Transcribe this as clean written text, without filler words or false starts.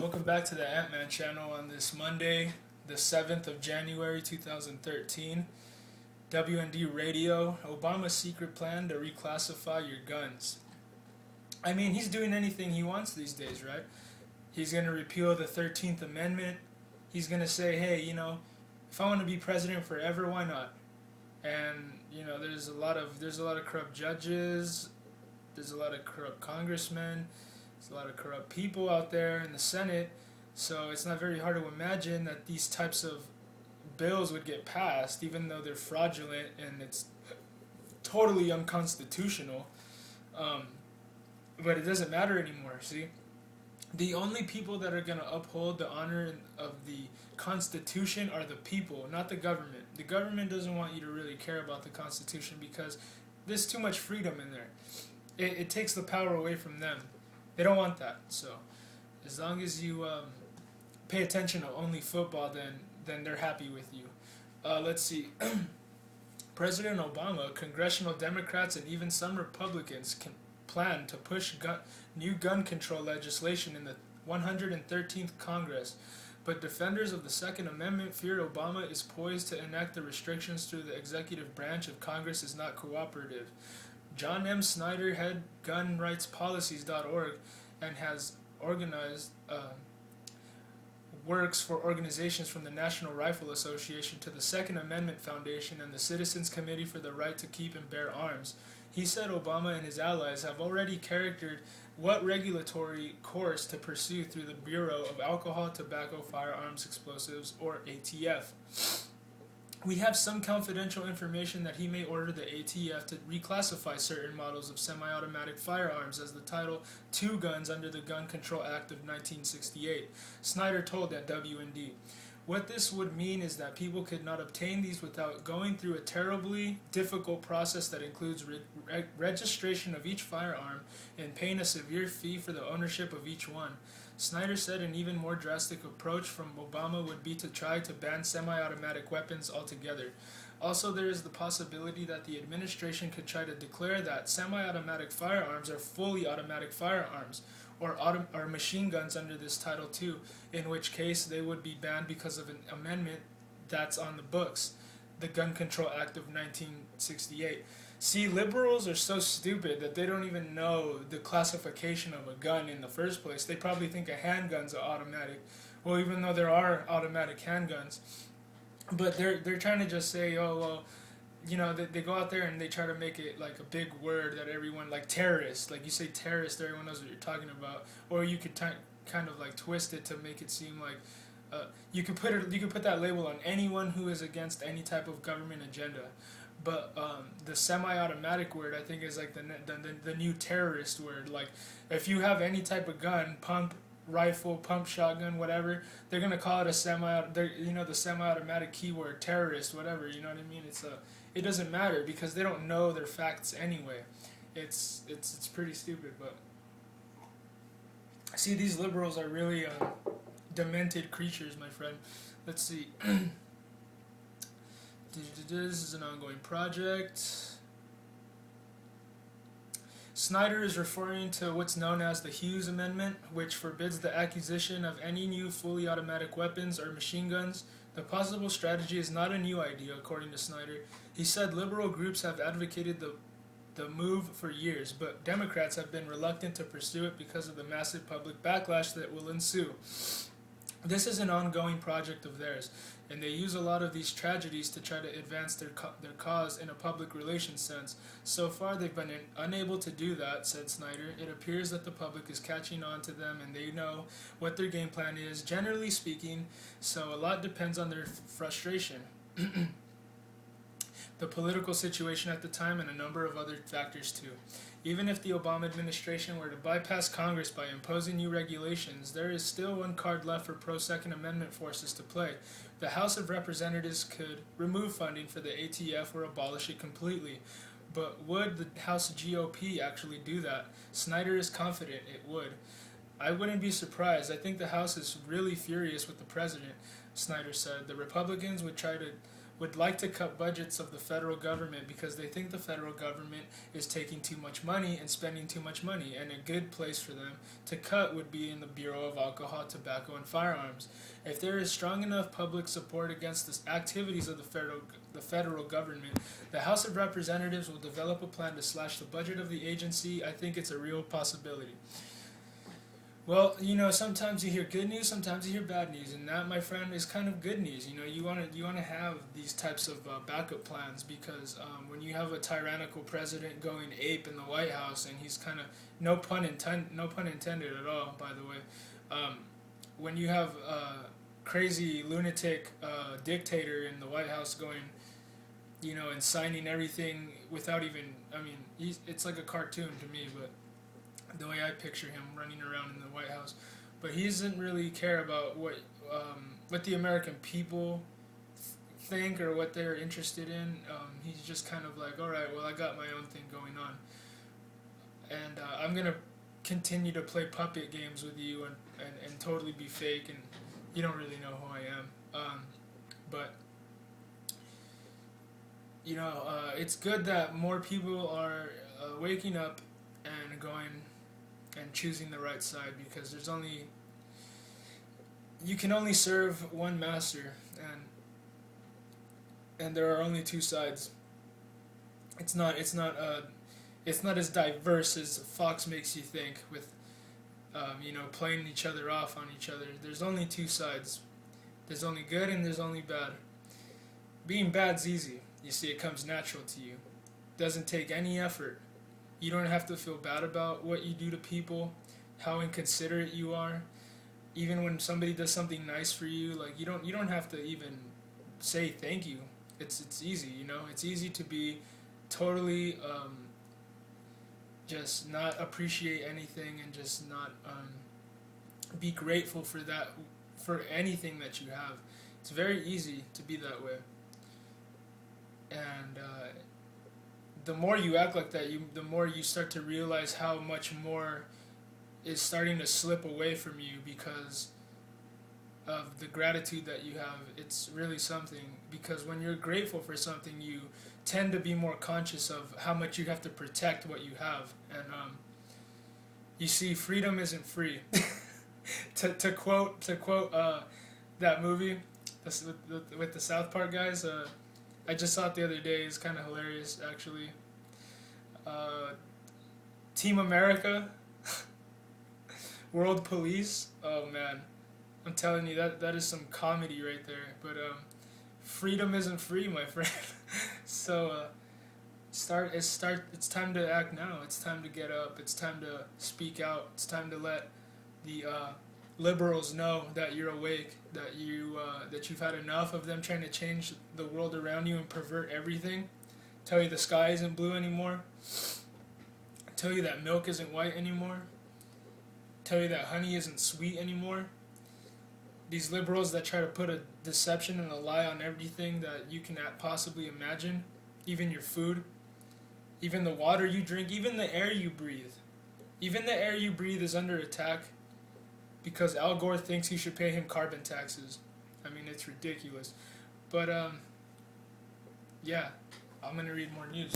Welcome back to the Ant-Man channel on this Monday, the 7th of January 2013. WND Radio, Obama's secret plan to reclassify your guns. I mean, he's doing anything he wants these days, right? He's going to repeal the 13th Amendment. He's going to say, hey, if I want to be president forever, why not? And, there's a lot of corrupt judges, there's a lot of corrupt congressmen, there's a lot of corrupt people out there in the Senate, so it's not very hard to imagine that these types of bills would get passed, even though they're fraudulent and it's totally unconstitutional. But it doesn't matter anymore, see? The only people that are going to uphold the honor of the Constitution are the people, not the government. The government doesn't want you to really care about the Constitution because there's too much freedom in there. It takes the power away from them. They don't want that. So as long as you pay attention to only football, then they're happy with you. Let's see. President Obama, congressional Democrats, and even some Republicans can plan to push new gun control legislation in the 113th Congress, but defenders of the Second Amendment fear Obama is poised to enact the restrictions through the executive branch if Congress is not cooperative. John M. Snyder head gunrightspolicies.org and has organized works for organizations from the National Rifle Association to the Second Amendment Foundation and the Citizens Committee for the Right to Keep and Bear Arms. He said Obama and his allies have already characterized what regulatory course to pursue through the Bureau of Alcohol, Tobacco, Firearms, Explosives, or ATF. We have some confidential information that he may order the ATF to reclassify certain models of semi-automatic firearms as the Title II guns under the Gun Control Act of 1968, Snyder told at WND. What this would mean is that people could not obtain these without going through a terribly difficult process that includes registration of each firearm and paying a severe fee for the ownership of each one. Snyder said an even more drastic approach from Obama would be to try to ban semi-automatic weapons altogether. Also, there is the possibility that the administration could try to declare that semi-automatic firearms are fully automatic firearms, or machine guns under this Title II, in which case they would be banned because of an amendment that's on the books, the Gun Control Act of 1968. See, liberals are so stupid that they don't even know the classification of a gun in the first place. They probably think a handgun's automatic. Well, even though there are automatic handguns. But they're trying to just say, oh, well, they go out there and they try to make it like a big word that everyone, like terrorist. Like you say terrorist, everyone knows what you're talking about. Or you could kind of like twist it to make it seem like you could put that label on anyone who is against any type of government agenda. But the semi-automatic word, I think, is like the new terrorist word. Like, if you have any type of gun, pump rifle, pump shotgun, whatever, they're gonna call it a the semi-automatic keyword, terrorist, whatever. You know what I mean? It doesn't matter because they don't know their facts anyway. It's pretty stupid. But see, these liberals are really demented creatures, my friend. Let's see. This is an ongoing project. Snyder is referring to what's known as the Hughes Amendment, which forbids the acquisition of any new fully automatic weapons or machine guns. The possible strategy is not a new idea, according to Snyder. He said liberal groups have advocated the move for years, but Democrats have been reluctant to pursue it because of the massive public backlash that will ensue. This is an ongoing project of theirs, and they use a lot of these tragedies to try to advance their cause in a public relations sense. So far, they've been unable to do that, said Snyder. It appears that the public is catching on to them, and they know what their game plan is, generally speaking, so a lot depends on their frustration. The political situation at the time, and a number of other factors too. Even if the Obama administration were to bypass Congress by imposing new regulations, there is still one card left for pro-Second Amendment forces to play. The House of Representatives could remove funding for the ATF or abolish it completely. But would the House GOP actually do that? Snyder is confident it would. I wouldn't be surprised. I think the House is really furious with the president, Snyder said. The Republicans would would like to cut budgets of the federal government because they think the federal government is taking too much money and spending too much money, and a good place for them to cut would be in the Bureau of Alcohol, Tobacco, and Firearms. If there is strong enough public support against the activities of the federal government, the House of Representatives will develop a plan to slash the budget of the agency. I think it's a real possibility. Well, sometimes you hear good news, sometimes you hear bad news, and that, my friend, is kind of good news. You want to have these types of backup plans because when you have a tyrannical president going ape in the White House, and he's kind of no pun intended at all, by the way. When you have a crazy lunatic dictator in the White House going, and signing everything without even, it's like a cartoon to me, but the way I picture him running around in the White House. But he doesn't really care about what the American people think or what they're interested in. He's just kind of like, all right, well, I got my own thing going on, and I'm gonna continue to play puppet games with you and totally be fake, and you don't really know who I am. But it's good that more people are waking up and going and choosing the right side, because you can only serve one master, and there are only two sides. It's not as diverse as Fox makes you think, with playing each other off on each other. There's only two sides. There's only good and there's only bad. Being bad's easy. You see, it comes natural to you. Doesn't take any effort. You don't have to feel bad about what you do to people, how inconsiderate you are. Even when somebody does something nice for you, like you don't have to even say thank you. It's easy, It's easy to be totally just not appreciate anything and just not be grateful for anything that you have. It's very easy to be that way. And the more you act like that, the more you start to realize how much more is starting to slip away from you because of the gratitude that you have. It's really something, because when you're grateful for something, you tend to be more conscious of how much you have to protect what you have. And you see, freedom isn't free. to quote that movie with the South Park guys, I just saw it the other day. It's kind of hilarious, actually. Team America, World Police. Oh man, I'm telling you, that is some comedy right there. But freedom isn't free, my friend. So it's time to act now. It's time to get up. It's time to speak out. It's time to let the liberals know that you're awake, that you've had enough of them trying to change the world around you and pervert everything. Tell you the sky isn't blue anymore. Tell you that milk isn't white anymore. Tell you that honey isn't sweet anymore. These liberals that try to put a deception and a lie on everything that you can possibly imagine, even your food, even the water you drink, even the air you breathe. Even the air you breathe is under attack because Al Gore thinks you should pay him carbon taxes. It's ridiculous. But, yeah, I'm going to read more news.